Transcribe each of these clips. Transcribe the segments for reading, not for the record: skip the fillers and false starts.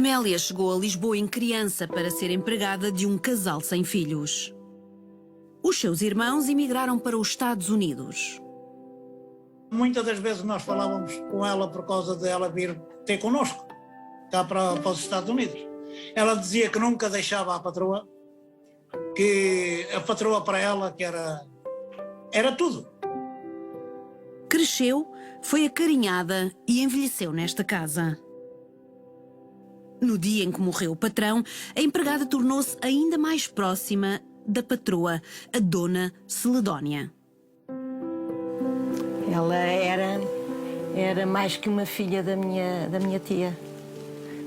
Amélia chegou a Lisboa em criança para ser empregada de um casal sem filhos. Os seus irmãos emigraram para os Estados Unidos. Muitas das vezes nós falávamos com ela por causa dela vir ter connosco, cá para os Estados Unidos. Ela dizia que nunca deixava a patroa, que a patroa para ela que era tudo. Cresceu, foi acarinhada e envelheceu nesta casa. No dia em que morreu o patrão, a empregada tornou-se ainda mais próxima da patroa, a dona Celedónia. Ela era mais que uma filha da minha tia.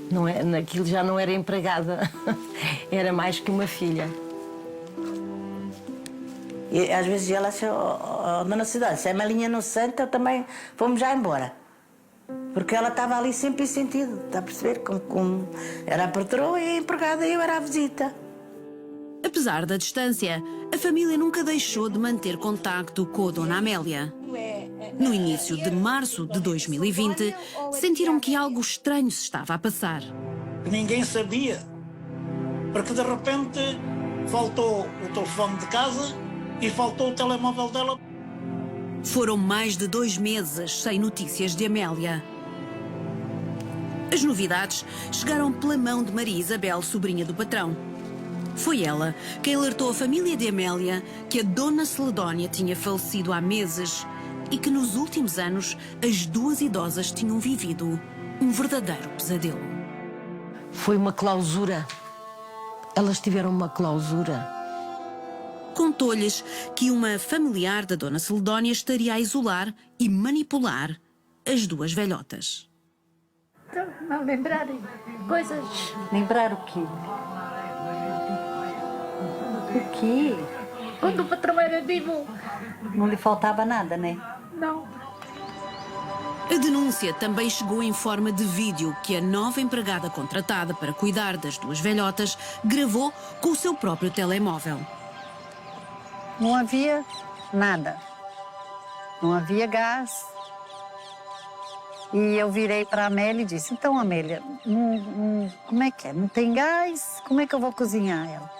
Não é, naquilo já não era empregada, era mais que uma filha. E às vezes ela disse, dona Cidade, se a Melinha não senta, também vamos já embora. Porque ela estava ali sempre em sentido, está a perceber? Como era a patroa e a empregada e eu era a visita. Apesar da distância, a família nunca deixou de manter contacto com a dona Amélia. No início de março de 2020, sentiram que algo estranho se estava a passar. Ninguém sabia, porque de repente faltou o telefone de casa e faltou o telemóvel dela. Foram mais de 2 meses sem notícias de Amélia. As novidades chegaram pela mão de Maria Isabel, sobrinha do patrão. Foi ela quem alertou a família de Amélia que a dona Celedónia tinha falecido há meses e que nos últimos anos as duas idosas tinham vivido um verdadeiro pesadelo. Foi uma clausura. Elas tiveram uma clausura. Contou-lhes que uma familiar da dona Celedónia estaria a isolar e manipular as duas velhotas. Estão-me a lembrar coisas. Lembrar o quê? O quê? Quando o patrão era vivo. Não lhe faltava nada, né? Não. A denúncia também chegou em forma de vídeo que a nova empregada contratada para cuidar das duas velhotas gravou com o seu próprio telemóvel. Não havia nada. Não havia gás. E eu virei para a Amélia e disse, então, Amélia, como é que é? Não tem gás? Como é que eu vou cozinhar ela?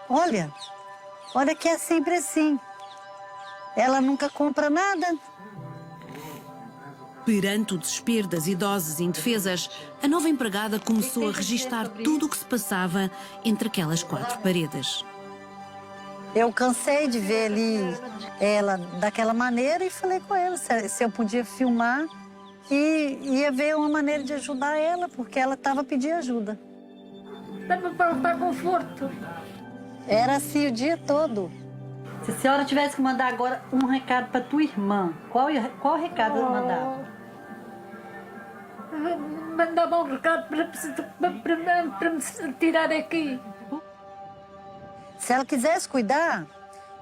Olha que é sempre assim. Ela nunca compra nada. Perante o desespero das idosas indefesas, a nova empregada começou a registar tudo o que se passava entre aquelas 4 paredes. Eu cansei de ver ali ela daquela maneira e falei com ela se eu podia filmar e ia ver uma maneira de ajudar ela, porque ela estava pedindo ajuda. Estava para dar conforto. Era assim o dia todo. Se a senhora tivesse que mandar agora um recado para tua irmã, qual recado ela mandava? Mandava um recado para me tirar aqui. Se ela quisesse cuidar,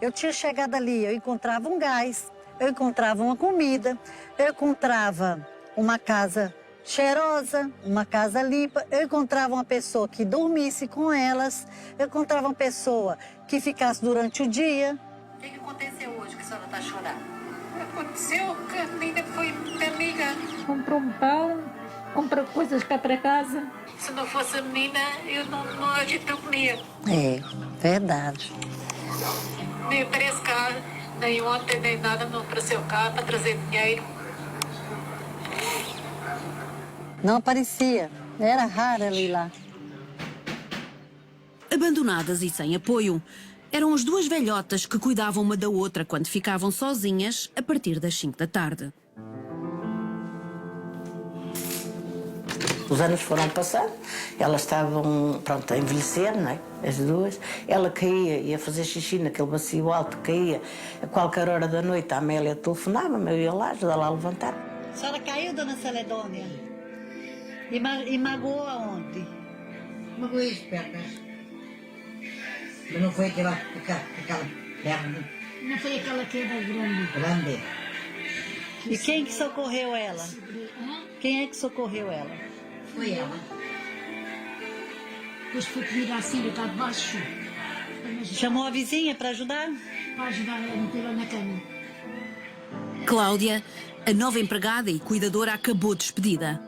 eu tinha chegado ali, eu encontrava um gás, eu encontrava uma comida, eu encontrava uma casa cheirosa, uma casa limpa, eu encontrava uma pessoa que dormisse com elas, eu encontrava uma pessoa que ficasse durante o dia. O que aconteceu hoje que a senhora está chorando? Aconteceu que a menina foi minha amiga. Comprou um pão, comprou coisas cá para casa. Se não fosse a menina, a gente não comia. É, verdade. Nem aparece cá, nem ontem, nem nada, não apareceu cá para trazer dinheiro. Não aparecia, era raro ela ir lá. Abandonadas e sem apoio, eram as duas velhotas que cuidavam uma da outra quando ficavam sozinhas a partir das 5 da tarde. Os anos foram passando, elas estavam, pronto, a envelhecer, não é? As duas. Ela caía, ia fazer xixi naquele bacio alto, caía. A qualquer hora da noite a Amélia telefonava-me, eu ia lá, ajudá-la a levantar. A senhora caiu, dona Celedônia? E magoou aonde? Magoei as pernas. Mas não foi aquela perna Não foi aquela queda grande. grande. E quem que socorreu ela? Quem é que socorreu ela? Foi ela. Depois foi pedir à Síria cá de baixo Chamou a vizinha para ajudar? para ajudar a metê-la na cama. Cláudia, a nova empregada e cuidadora, acabou despedida.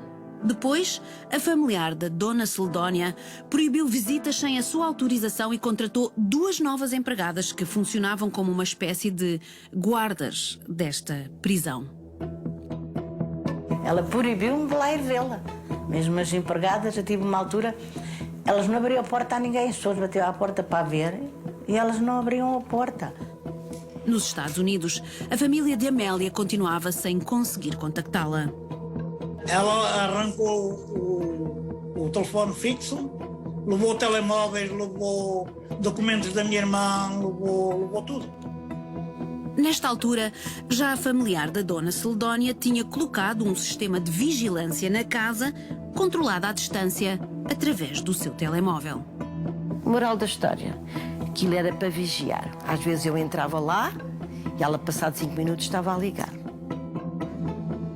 Depois, a familiar da Dona Celedónia proibiu visitas sem a sua autorização e contratou 2 novas empregadas que funcionavam como uma espécie de guardas desta prisão. Ela proibiu-me de lá ir vê-la. Mesmo as empregadas, eu tive uma altura, elas não abriam a porta a ninguém, as pessoas batiam à porta para ver e elas não abriam a porta. Nos Estados Unidos, a família de Amélia continuava sem conseguir contactá-la. Ela arrancou o telefone fixo, levou telemóveis, levou documentos da minha irmã, levou tudo. Nesta altura, já a familiar da Dona Celedónia tinha colocado um sistema de vigilância na casa, controlada à distância, através do seu telemóvel. Moral da história, aquilo era para vigiar. Às vezes eu entrava lá e ela, passados 5 minutos, estava a ligar.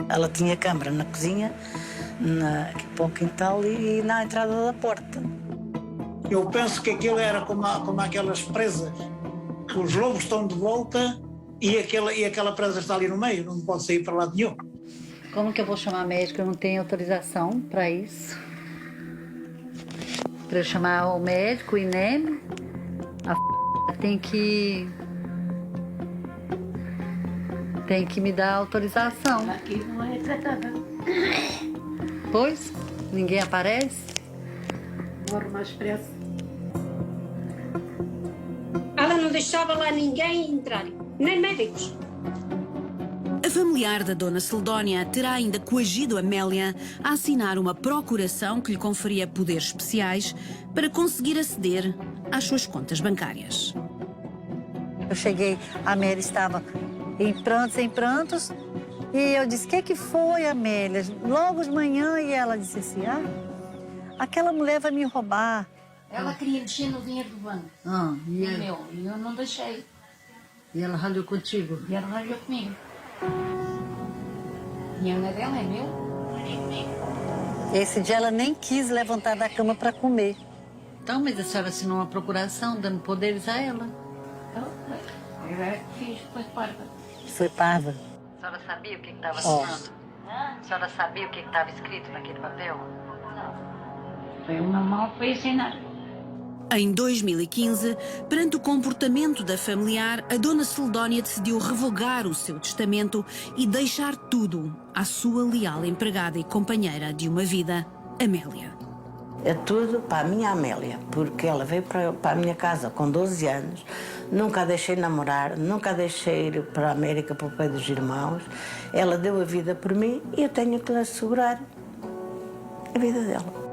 Ela tinha câmara na cozinha, aqui para o quintal e na entrada da porta. Eu penso que aquilo era como aquelas presas, que os lobos estão de volta e aquela presa está ali no meio, não pode sair para lado nenhum. Como que eu vou chamar médico? Eu não tenho autorização para isso. Para eu chamar o médico, o INEM, tem que me dar autorização. Aqui não é tratável. Pois, ninguém aparece. Morro mais pressa. Ela não deixava lá ninguém entrar, nem médicos. A familiar da Dona Celedónia terá ainda coagido Amélia a assinar uma procuração que lhe conferia poderes especiais para conseguir aceder às suas contas bancárias. Eu cheguei, a Amélia estava em prantos, e eu disse, o que foi, Amélia? Logo de manhã, e ela disse assim, aquela mulher vai me roubar. Ela queria mexer no dinheiro do banco. E E eu não deixei. ela ralhou contigo? E ela ralhou comigo. O dinheiro não é dela, é meu. Esse dia ela nem quis levantar da cama para comer. Então, mas a senhora assinou uma procuração dando poderes a ela. Eu era que fiz, depois parva. Foi parva. A senhora sabia o que estava assinando? A senhora sabia o que estava escrito naquele papel? Foi uma mal que foi assinar. Em 2015, perante o comportamento da familiar, a Dona Celedónia decidiu revogar o seu testamento e deixar tudo à sua leal empregada e companheira de uma vida, Amélia. É tudo para a minha Amélia, porque ela veio para a minha casa com 12 anos, nunca a deixei namorar, nunca a deixei ir para a América para o pé dos irmãos. Ela deu a vida por mim e eu tenho que lhe assegurar a vida dela.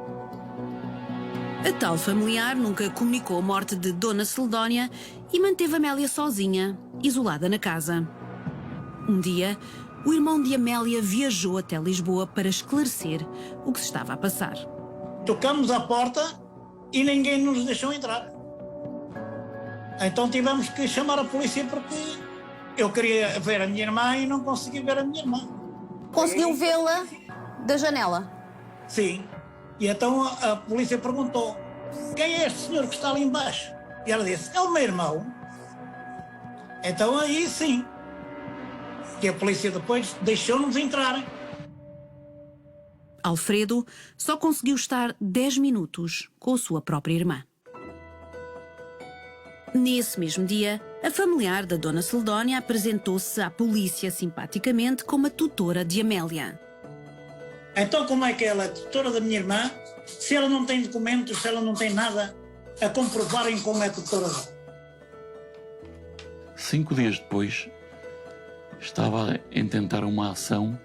A tal familiar nunca comunicou a morte de Dona Celedónia e manteve Amélia sozinha, isolada na casa. Um dia, o irmão de Amélia viajou até Lisboa para esclarecer o que se estava a passar. Tocamos à porta e ninguém nos deixou entrar. Então tivemos que chamar a polícia porque eu queria ver a minha irmã e não consegui ver a minha irmã. Conseguiu vê-la da janela? Sim. E então a polícia perguntou, quem é este senhor que está ali embaixo? E ela disse, é o meu irmão. Então aí sim, que a polícia depois deixou-nos entrar. Alfredo só conseguiu estar 10 minutos com a sua própria irmã. Nesse mesmo dia, a familiar da Dona Celedónia apresentou-se à polícia simpaticamente como a tutora de Amélia. Então como é que ela é tutora da minha irmã, se ela não tem documentos, se ela não tem nada a comprovarem como é tutora dela? 5 dias depois, estava a intentar uma ação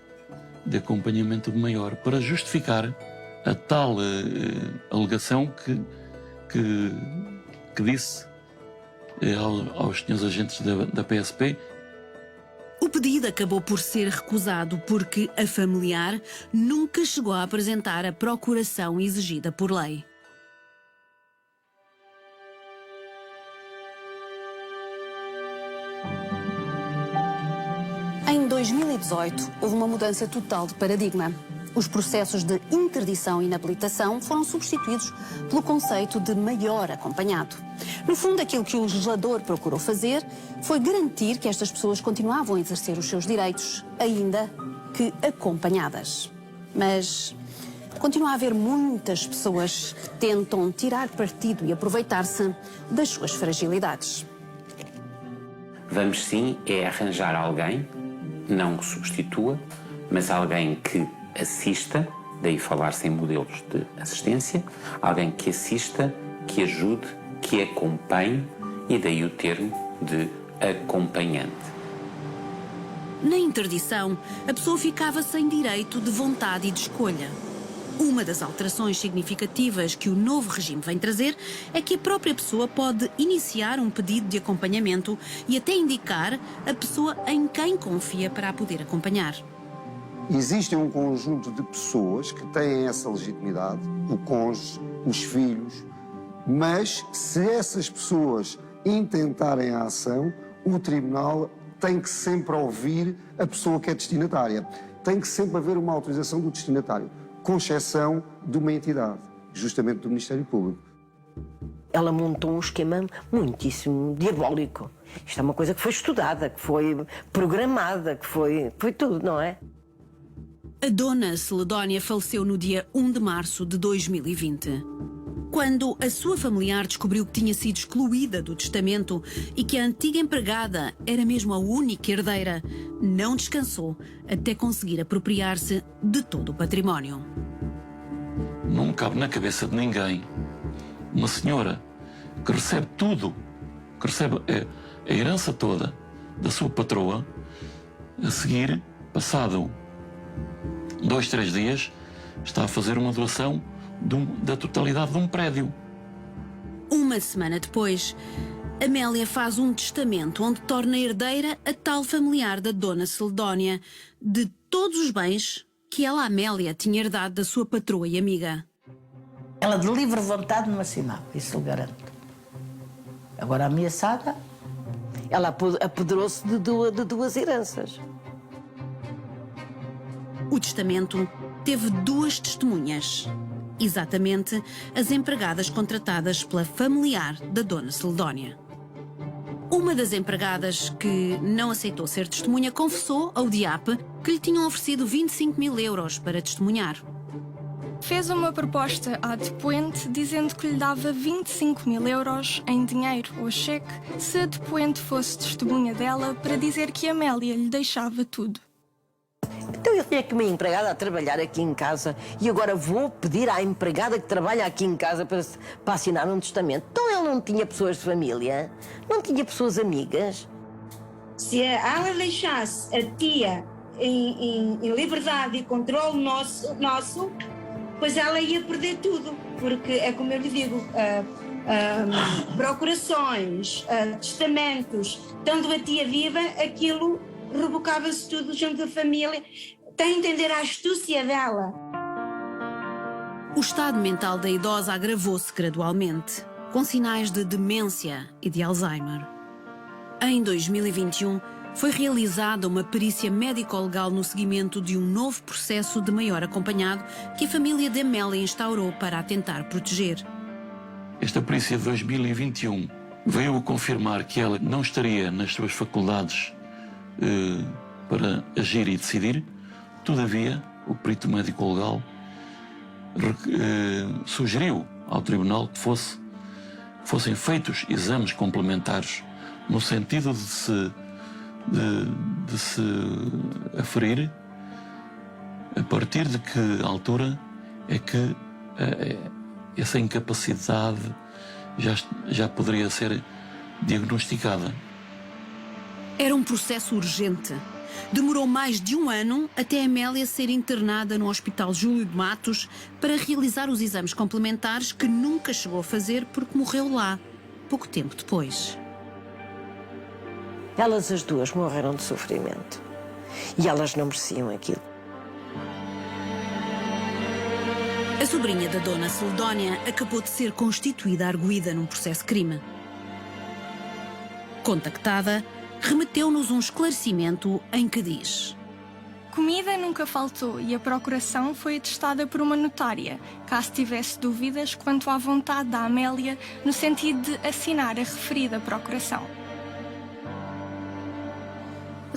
de acompanhamento de maior para justificar a tal alegação que disse aos senhores agentes da PSP. O pedido acabou por ser recusado porque a familiar nunca chegou a apresentar a procuração exigida por lei. Em 2018, houve uma mudança total de paradigma. Os processos de interdição e inabilitação foram substituídos pelo conceito de maior acompanhado. No fundo, aquilo que o legislador procurou fazer foi garantir que estas pessoas continuavam a exercer os seus direitos, ainda que acompanhadas. Mas Continua a haver muitas pessoas que tentam tirar partido e aproveitar-se das suas fragilidades. Vamos sim arranjar alguém, não que substitua, mas alguém que assista, daí falar-se em modelos de assistência, alguém que assista, que ajude, que acompanhe, e daí o termo de acompanhante. Na interdição, a pessoa ficava sem direito de vontade e de escolha. Uma das alterações significativas que o novo regime vem trazer é que a própria pessoa pode iniciar um pedido de acompanhamento e até indicar a pessoa em quem confia para a poder acompanhar. Existe um conjunto de pessoas que têm essa legitimidade, o cônjuge, os filhos, mas se essas pessoas intentarem a ação, o tribunal tem que sempre ouvir a pessoa que é destinatária. Tem que sempre haver uma autorização do destinatário, com exceção de uma entidade, justamente do Ministério Público. Ela montou um esquema muitíssimo diabólico. Isto é uma coisa que foi estudada, que foi programada, que foi tudo, não é? A dona Celedónia faleceu no dia 1 de março de 2020. Quando a sua familiar descobriu que tinha sido excluída do testamento e que a antiga empregada era mesmo a única herdeira, não descansou até conseguir apropriar-se de todo o património. Não cabe na cabeça de ninguém uma senhora que recebe tudo, que recebe a herança toda da sua patroa, a seguir, passado 2, 3 dias, está a fazer uma doação da totalidade de um prédio. Uma semana depois, Amélia faz um testamento onde torna herdeira a tal familiar da dona Celedónia de todos os bens que ela, Amélia, tinha herdado da sua patroa e amiga. Ela de livre vontade não assinava, isso lhe garanto. Agora ameaçada. Ela apoderou-se de duas heranças. O testamento teve 2 testemunhas. Exatamente as empregadas contratadas pela familiar da dona Celedónia. Uma das empregadas, que não aceitou ser testemunha, confessou ao DIAP que lhe tinham oferecido 25.000 euros para testemunhar. Fez uma proposta à depoente dizendo que lhe dava 25.000 euros em dinheiro ou cheque se a depoente fosse testemunha dela, para dizer que Amélia lhe deixava tudo. Então eu tinha que uma empregada a trabalhar aqui em casa e agora vou pedir à empregada que trabalha aqui em casa para assinar um testamento. Então ele não tinha pessoas de família? Não tinha pessoas amigas? Se ela deixasse a tia em liberdade e controle nosso, pois ela ia perder tudo. Porque é como eu lhe digo, procurações, testamentos, estando a tia viva, aquilo rebocava-se tudo junto da família. Tem a entender a astúcia dela. O estado mental da idosa agravou-se gradualmente, com sinais de demência e de Alzheimer. Em 2021, foi realizada uma perícia médico-legal no seguimento de um novo processo de maior acompanhado que a família de Amélia instaurou para a tentar proteger. Esta perícia de 2021 veio a confirmar que ela não estaria nas suas faculdades para agir e decidir. Todavia, o perito médico-legal sugeriu ao tribunal que fossem feitos exames complementares no sentido de se aferir a partir de que altura é que essa incapacidade já poderia ser diagnosticada. Era um processo urgente. Demorou mais de 1 ano até Amélia ser internada no Hospital Júlio de Matos para realizar os exames complementares que nunca chegou a fazer porque morreu lá, pouco tempo depois. Elas as duas morreram de sofrimento. E elas não mereciam aquilo. A sobrinha da dona Celedónia acabou de ser constituída arguída num processo de crime. Contactada, remeteu-nos um esclarecimento em que diz: Comida nunca faltou e a procuração foi atestada por uma notária, caso tivesse dúvidas quanto à vontade da Amélia no sentido de assinar a referida procuração.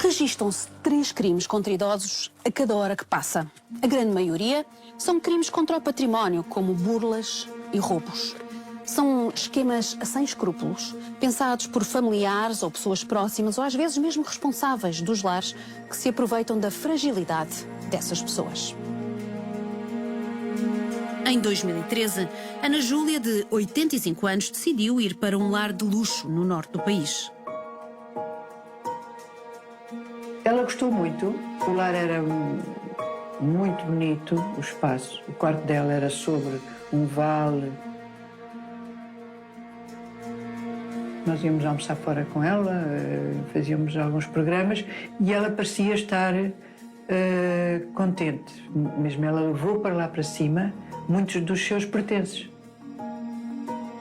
Registam-se 3 crimes contra idosos a cada hora que passa. A grande maioria são crimes contra o património, como burlas e roubos. São esquemas sem escrúpulos, pensados por familiares ou pessoas próximas, ou às vezes mesmo responsáveis dos lares, que se aproveitam da fragilidade dessas pessoas. Em 2013, Ana Júlia, de 85 anos, decidiu ir para um lar de luxo no norte do país. Ela gostou muito, o lar era muito bonito, o espaço. O quarto dela era sobre um vale. Nós íamos almoçar fora com ela, fazíamos alguns programas e ela parecia estar contente. Mesmo ela levou para lá para cima muitos dos seus pertences.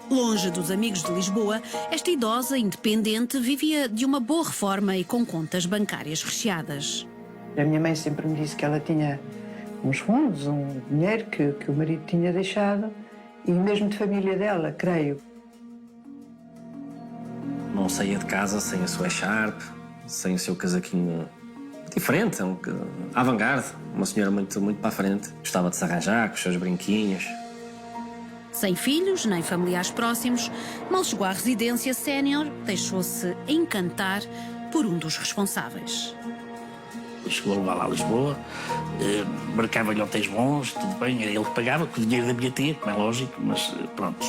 Longe dos amigos de Lisboa, esta idosa independente vivia de uma boa reforma e com contas bancárias recheadas. A minha mãe sempre me disse que ela tinha uns fundos, um dinheiro que o marido tinha deixado, e mesmo de família dela, creio. Não saía de casa sem a sua echarpe, sem o seu casaquinho diferente, avant-garde, uma senhora muito para a frente. Gostava de se arranjar com os seus brinquinhos. Sem filhos, nem familiares próximos, mal chegou à residência sénior, deixou-se encantar por um dos responsáveis. Chegou a levar lá a Lisboa, marcava-lhe hotéis bons, tudo bem, era ele que pagava, com o dinheiro da minha tia, como é lógico, mas pronto,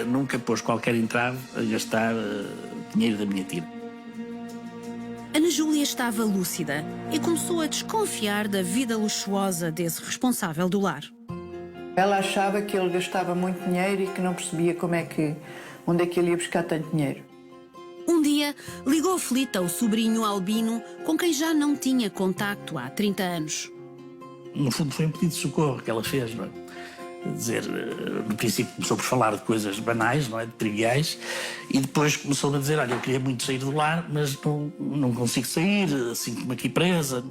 nunca pôs qualquer entrave a gastar dinheiro da minha tia. Ana Júlia estava lúcida e começou a desconfiar da vida luxuosa desse responsável do lar. Ela achava que ele gastava muito dinheiro e que não percebia onde é que ele ia buscar tanto dinheiro. Um dia, ligou aflita ao sobrinho Albino, com quem já não tinha contacto há 30 anos. No fundo foi um pedido de socorro que ela fez, não é? Dizer, no princípio começou por falar de coisas banais, não é? De triviais, e depois começou a dizer, olha, eu queria muito sair do lar, mas não consigo sair, sinto-me aqui presa.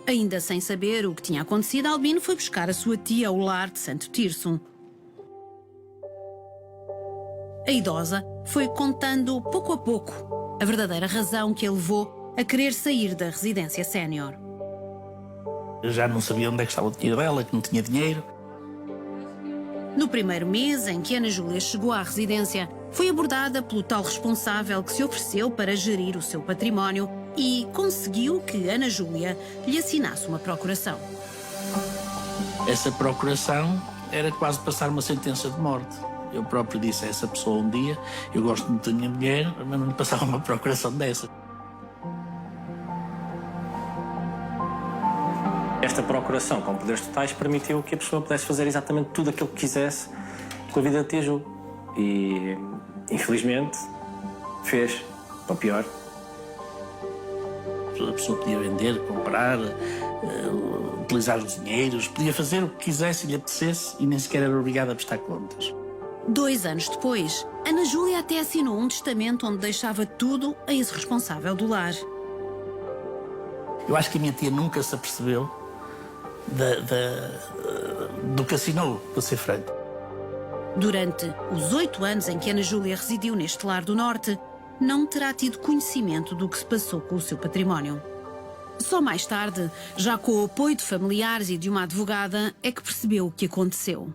Ainda sem saber o que tinha acontecido, Albino foi buscar a sua tia ao lar de Santo Tirso. A idosa foi contando pouco a pouco a verdadeira razão que a levou a querer sair da residência sénior. Eu já não sabia onde é que estava o dinheiro dela, que não tinha dinheiro. No primeiro mês em que Ana Júlia chegou à residência, foi abordada pelo tal responsável que se ofereceu para gerir o seu património e conseguiu que Ana Júlia lhe assinasse uma procuração. Essa procuração era quase passar uma sentença de morte. Eu próprio disse a essa pessoa um dia, eu gosto muito da minha mulher, mas não lhe passava uma procuração dessa. Esta procuração com poderes totais permitiu que a pessoa pudesse fazer exatamente tudo aquilo que quisesse com a vida de tia Ju. E, infelizmente, fez, para o pior. A pessoa podia vender, comprar, utilizar os dinheiros, podia fazer o que quisesse e lhe apetecesse e nem sequer era obrigada a prestar contas. 2 anos depois, Ana Júlia até assinou um testamento onde deixava tudo a esse responsável do lar. Eu acho que a minha tia nunca se apercebeu do que assinou, para ser franco. Durante os 8 anos em que Ana Júlia residiu neste lar do Norte, não terá tido conhecimento do que se passou com o seu património. Só mais tarde, já com o apoio de familiares e de uma advogada, é que percebeu o que aconteceu.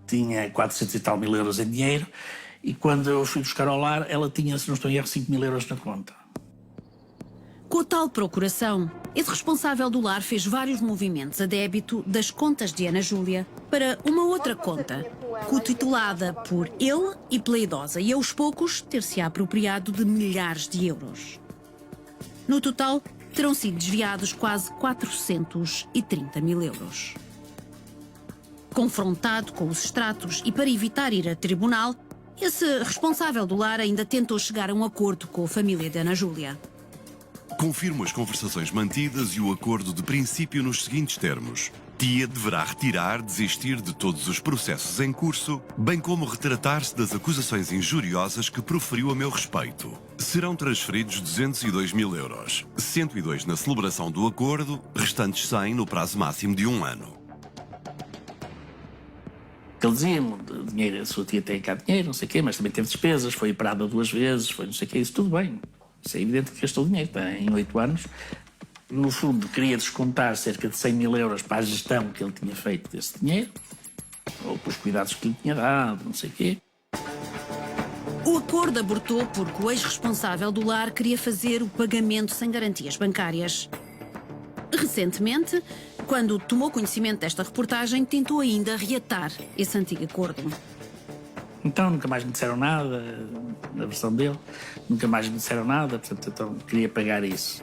Tinha 400 e tal mil euros em dinheiro e quando eu fui buscar ao lar, ela tinha, se não estou em erro, 5 mil euros na conta. Com a tal procuração, esse responsável do lar fez vários movimentos a débito das contas de Ana Júlia para uma outra conta, cotitulada por ele e pela idosa, e aos poucos ter-se apropriado de milhares de euros. No total, terão sido desviados quase 430 mil euros. Confrontado com os extratos e para evitar ir a tribunal, esse responsável do lar ainda tentou chegar a um acordo com a família de Ana Júlia. Confirmo as conversações mantidas e o acordo de princípio nos seguintes termos. Tia deverá desistir de todos os processos em curso, bem como retratar-se das acusações injuriosas que proferiu a meu respeito. Serão transferidos 202 mil euros, 102 na celebração do acordo, restantes 100 no prazo máximo de 1 ano. Ele dizia-me, dinheiro, a sua tia tem cá dinheiro, não sei o quê, mas também teve despesas, foi operada 2 vezes, foi não sei o quê, isso tudo bem. Isso é evidente que gastou dinheiro. Em 8 anos, no fundo, queria descontar cerca de 100 mil euros para a gestão que ele tinha feito desse dinheiro, ou pelos cuidados que lhe tinha dado, não sei o quê. O acordo abortou porque o ex-responsável do lar queria fazer o pagamento sem garantias bancárias. Recentemente, quando tomou conhecimento desta reportagem, tentou ainda reatar esse antigo acordo. Então nunca mais me disseram nada, na versão dele, nunca mais me disseram nada, portanto então queria pagar isso.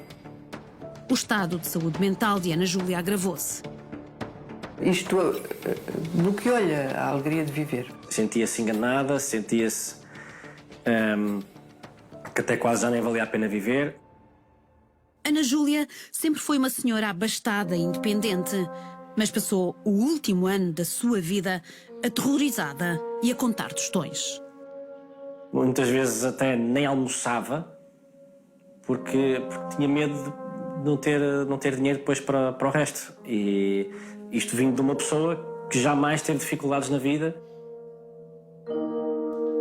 O estado de saúde mental de Ana Júlia agravou-se. Isto bloqueou-lhe a alegria de viver. Sentia-se enganada, sentia-se que até quase já nem valia a pena viver. Ana Júlia sempre foi uma senhora abastada e independente, mas passou o último ano da sua vida aterrorizada e a contar tostões. Muitas vezes até nem almoçava porque tinha medo de não ter dinheiro depois para o resto. E isto vindo de uma pessoa que jamais teve dificuldades na vida.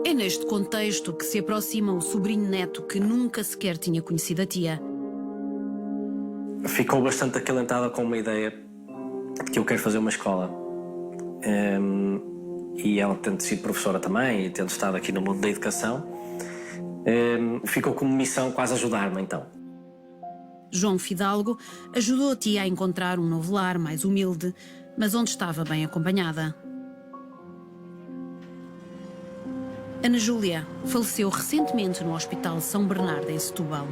É neste contexto que se aproxima o sobrinho neto que nunca sequer tinha conhecido a tia. Ficou bastante acalentada com uma ideia de que eu quero fazer uma escola. E ela, tendo sido professora também e tendo estado aqui no mundo da educação, ficou como missão quase ajudar-me então. João Fidalgo ajudou a tia a encontrar um novo lar mais humilde, mas onde estava bem acompanhada. Ana Júlia faleceu recentemente no Hospital São Bernardo, em Setúbal.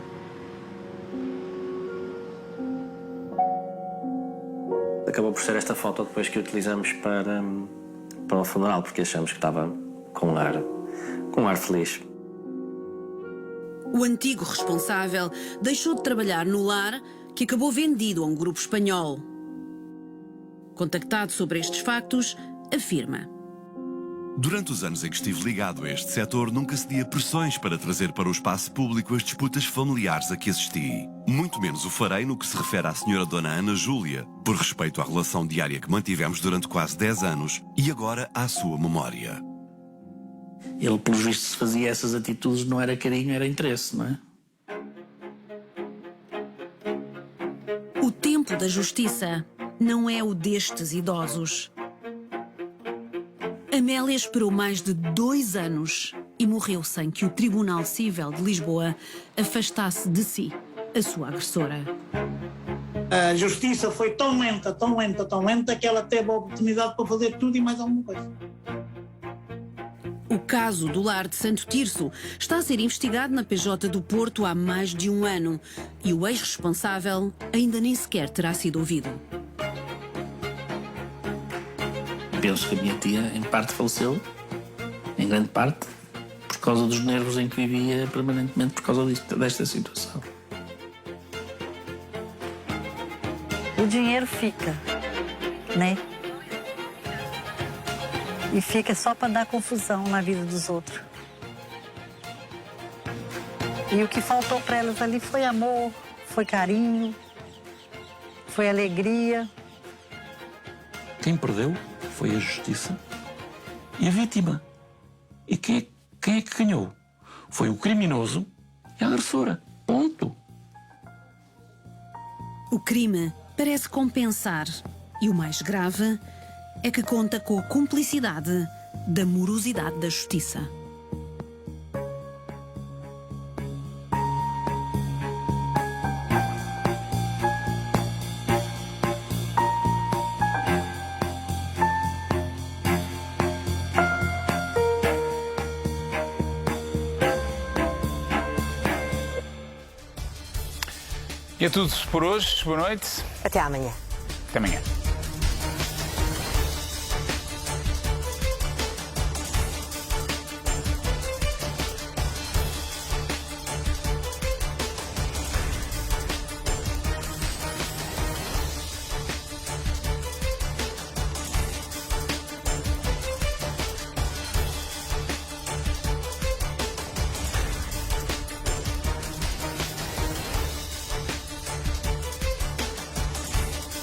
Acabou por ser esta foto depois que utilizamos para o funeral, porque achamos que estava com um ar feliz. O antigo responsável deixou de trabalhar no lar, que acabou vendido a um grupo espanhol. Contactado sobre estes factos, afirma: Durante os anos em que estive ligado a este setor, nunca cedia pressões para trazer para o espaço público as disputas familiares a que assisti. Muito menos o farei no que se refere à senhora Dona Ana Júlia, por respeito à relação diária que mantivemos durante quase 10 anos e agora à sua memória. Ele, pelos vistos, se fazia essas atitudes, não era carinho, era interesse, não é? O tempo da justiça não é o destes idosos. Amélia esperou mais de 2 anos e morreu sem que o Tribunal Cível de Lisboa afastasse de si a sua agressora. A justiça foi tão lenta, tão lenta, tão lenta que ela teve a oportunidade para fazer tudo e mais alguma coisa. O caso do lar de Santo Tirso está a ser investigado na PJ do Porto há mais de 1 ano e o ex-responsável ainda nem sequer terá sido ouvido. Penso que a minha tia, em parte, faleceu, em grande parte, por causa dos nervos em que vivia permanentemente por causa desta situação. O dinheiro fica, né? E fica só para dar confusão na vida dos outros. E o que faltou para elas ali foi amor, foi carinho, foi alegria. Quem perdeu foi a justiça e a vítima. E quem é que ganhou? Foi o criminoso e a agressora. Ponto. O crime parece compensar e o mais grave é que conta com a cumplicidade da morosidade da justiça. E é tudo por hoje. Boa noite. Até amanhã. Até amanhã.